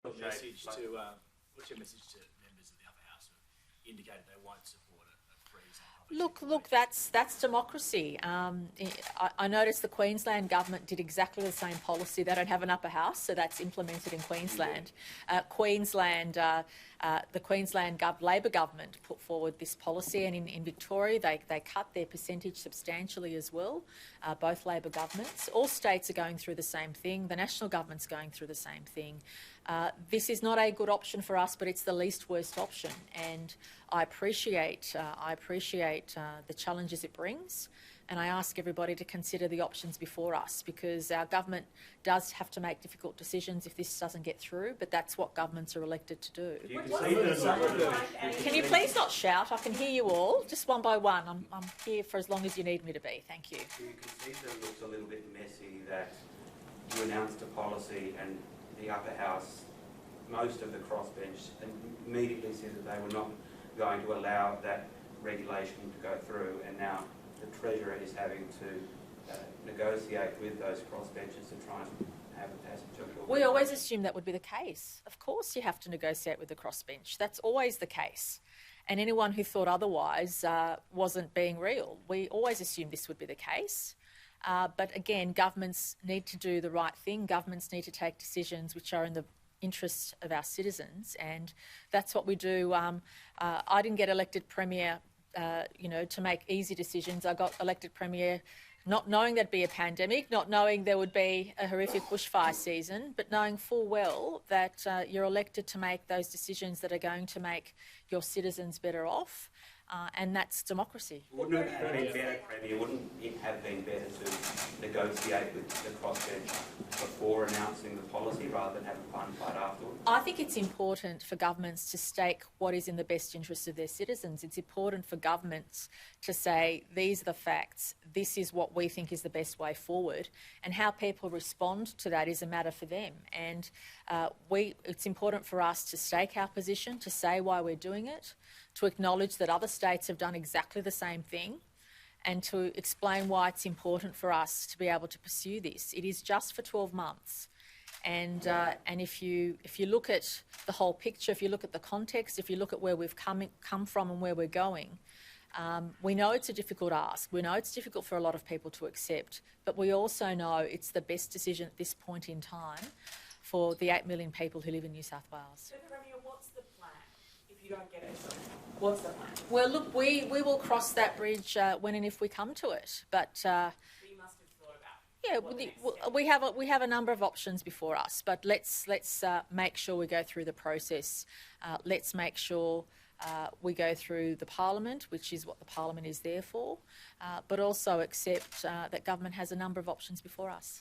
What's your message to members of the upper house who indicated they won't support a freeze on public? Look, that's democracy. I noticed the Queensland government did exactly the same policy. They don't have an upper house, so that's implemented in Queensland. The Queensland Labor government put forward this policy, and in Victoria they cut their percentage substantially as well, both Labor governments. All states are going through the same thing. The national government's going through the same thing. This is not a good option for us, but it's the least worst option, and I appreciate the challenges it brings, and I ask everybody to consider the options before us, because our government does have to make difficult decisions if this doesn't get through, but that's what governments are elected to do. Can you please not shout? I can hear you all, just one by one. I'm here for as long as you need me to be. Thank you. You can see that it looks a little bit messy that you announced a policy and the upper house, most of the crossbench, immediately said that they were not going to allow that regulation to go through, and now the Treasurer is having to negotiate with those crossbenchers to try and have a passage of law. We always assumed that would be the case. Of course you have to negotiate with the crossbench. That's always the case. And anyone who thought otherwise wasn't being real. We always assumed this would be the case. But again, governments need to do the right thing. Governments need to take decisions which are in the interests of our citizens, and that's what we do. I didn't get elected Premier, to make easy decisions. I got elected Premier not knowing there'd be a pandemic, not knowing there would be a horrific bushfire season, but knowing full well that you're elected to make those decisions that are going to make your citizens better off. And that's democracy. Wouldn't it have been better, Premier, wouldn't it have been better to negotiate with the crossbench before announcing the policy rather than have a fun fight afterwards? I think it's important for governments to stake what is in the best interest of their citizens. It's important for governments to say, these are the facts, this is what we think is the best way forward, and how people respond to that is a matter for them. And it's important for us to stake our position, to say why we're doing it, to acknowledge that other states have done exactly the same thing, and to explain why it's important for us to be able to pursue this. It is just for 12 months. And if you look at the whole picture, if you look at the context, if you look at where we've come from and where we're going, we know it's a difficult ask. We know it's difficult for a lot of people to accept, but we also know it's the best decision at this point in time for the 8 million people who live in New South Wales. What's the plan if you don't get it? What's the plan? Well, look, we will cross that bridge when and if we come to it. But you must have thought about. Yeah, we have a number of options before us. But let's make sure we go through the process. Let's make sure we go through the Parliament, which is what the Parliament is there for. But also accept that government has a number of options before us.